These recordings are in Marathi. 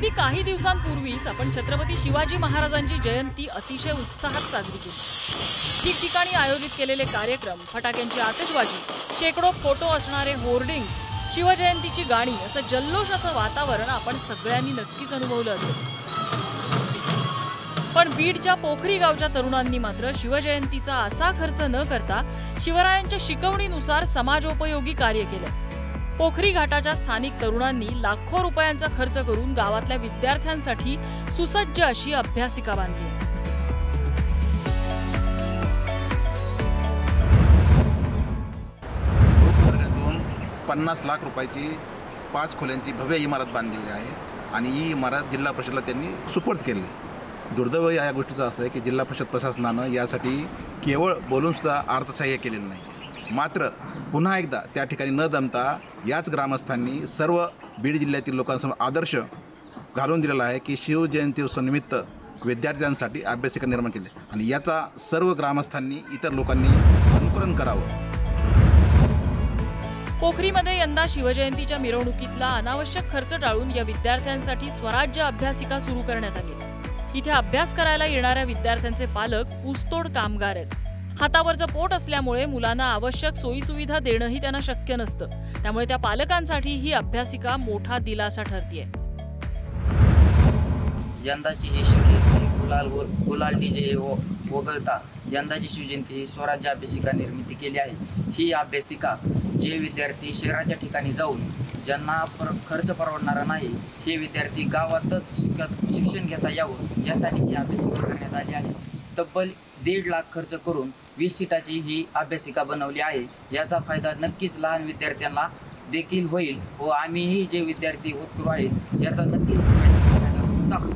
अगदी काही दिवसांपूर्वीच आपण छत्रपती शिवाजी महाराजांची जयंती अतिशय उत्साहात साजरी केली। ठिकठिकाणी आयोजित केलेले कार्यक्रम, फटाक्यांची आतिषबाजी, शेकडो फोटो असणारे होर्डिंग्स, शिवजयंतीची गाणी, असं जल्लोषाचं वातावरण आपण सगळ्यांनी नक्कीच अनुभवलं असेल। पण बीडच्या पोखरी गावच्या तरुणांनी मात्र शिवजयंतीचा असा खर्च न करता शिवरायांच्या शिकवणीनुसार समाजोपयोगी कार्य केलं। पोखरी घाटाच्या स्थानिक तरुणांनी लाखो रुपयांचा खर्च करून गावातल्या विद्यार्थ्यांसाठी सुसज्ज अशी अभ्यासिका बांधली। 50 लाख रुपयाची 5 खोल्यांची भव्य इमारत बांधलेली आहे आणि ही इमारत जिल्हा परिषदेला त्यांनी सुपूर्द केली। दुर्दैव या गोष्टीचं असं आहे की जिल्हा परिषद प्रशासनानं यासाठी केवळ बोलूनसुद्धा अर्थसहाय्य केलेलं नाही। मात्र पुन्हा एकदा त्या ठिकाणी न दमता याच ग्रामस्थांनी सर्व बीड जिल्ह्यातील लोकांसमोर आदर्श घालून दिलेला आहे की शिवजयंती उत्सवानिमित्त विद्यार्थ्यांसाठी अभ्यासिका निर्माण केली आणि याचा सर्व ग्रामस्थांनी इतर लोकांनी अनुकरण करावं। पोखरीमध्ये यंदा शिवजयंतीच्या मिरवणुकीतला अनावश्यक खर्च टाळून या विद्यार्थ्यांसाठी स्वराज्य अभ्यासिका सुरू करण्यात आली। इथे अभ्यास करायला येणाऱ्या विद्यार्थ्यांचे पालक ऊसतोड कामगार आहेत। हातावरचं पोट असल्यामुळे मुलांना आवश्यक सोयीसुविधा देणंही त्यांना शक्य नसतं, त्यामुळे त्या पालकांसाठी ही अभ्यासिका मोठा दिलासा ठरतीये। यंदाची ही शिवजयंती गुलाल डीजे वगळता यंदाची शिवजयंती स्वराज्य अभ्यासिका निर्मिती केली आहे। ही अभ्यासिका जे विद्यार्थी शहराच्या ठिकाणी जाऊन ज्यांना खर्च परवडणारा नाही, हे विद्यार्थी गावातच शिक्षण घेता यावं यासाठी ही अभ्यासिका करण्यात आली आहे। तब्बल 1.5 लाख खर्च करून 20 सीटाची ही अभ्यासिका बनवली आहे। याचा फायदा नक्कीच लहान विद्यार्थ्यांना देखील होईल व आम्हीही जे विद्यार्थी होतकरू आहेत याचा नक्कीच फायदा दाखवू।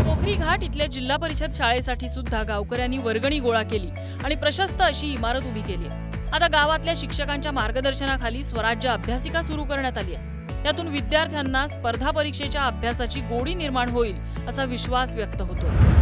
पोखरी घाट इथल्या जिल्हा परिषद शाळेसाठी सुद्धा गावकऱ्यांनी वर्गणी गोळा केली आणि प्रशस्त अशी इमारत उभी केली। आता गावातल्या शिक्षकांच्या मार्गदर्शनाखाली स्वराज्य अभ्यासिका सुरू करण्यात आली आहे। त्यातून विद्यार्थ्यांना स्पर्धा परीक्षेच्या अभ्यासाची गोडी निर्माण होईल असा विश्वास व्यक्त होतोय।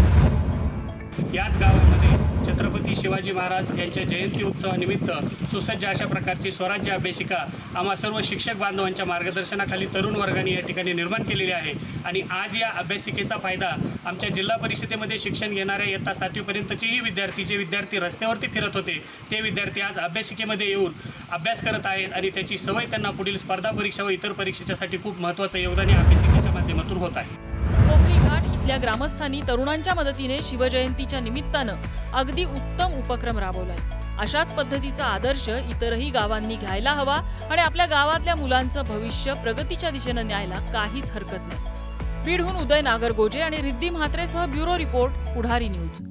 याच गावामध्ये छत्रपती शिवाजी महाराज यांच्या जयंती उत्सवानिमित्त सुसज्ज अशा प्रकारची स्वराज्य अभ्यासिका आम्हा सर्व शिक्षक बांधवांच्या मार्गदर्शनाखाली तरुण वर्गाने या ठिकाणी निर्माण केलेली आहे आणि आज या अभ्यासिकेचा फायदा आमच्या जिल्हा परिषदेमध्ये शिक्षण घेणाऱ्या इयत्ता 7वी पर्यंतचेही विद्यार्थी रस्त्यावरती फिरत होते, ते विद्यार्थी आज अभ्यासिकेमध्ये येऊन अभ्यास करत आहेत आणि त्याची सवय त्यांना पुढील स्पर्धा परीक्षा व इतर परीक्षेच्यासाठी खूप महत्त्वाचं योगदान या अभ्यासिकेच्या माध्यमातून होत आहे। पोखरी घाट इथल्या ग्रामस्थांनी तरुणांच्या मदतीने शिवजयंतीच्या निमित्तानं अगदी उत्तम उपक्रम राबवलाय। अशाच पद्धतीचा आदर्श इतरही गावांनी घ्यायला हवा आणि आपल्या गावातल्या मुलांचं भविष्य प्रगतीच्या दिशेनं न्यायला काहीच हरकत नाही। बीडहून उदय नागरगोजे आणि रिद्धी म्हात्रेसह ब्युरो रिपोर्ट, पुढारी न्यूज।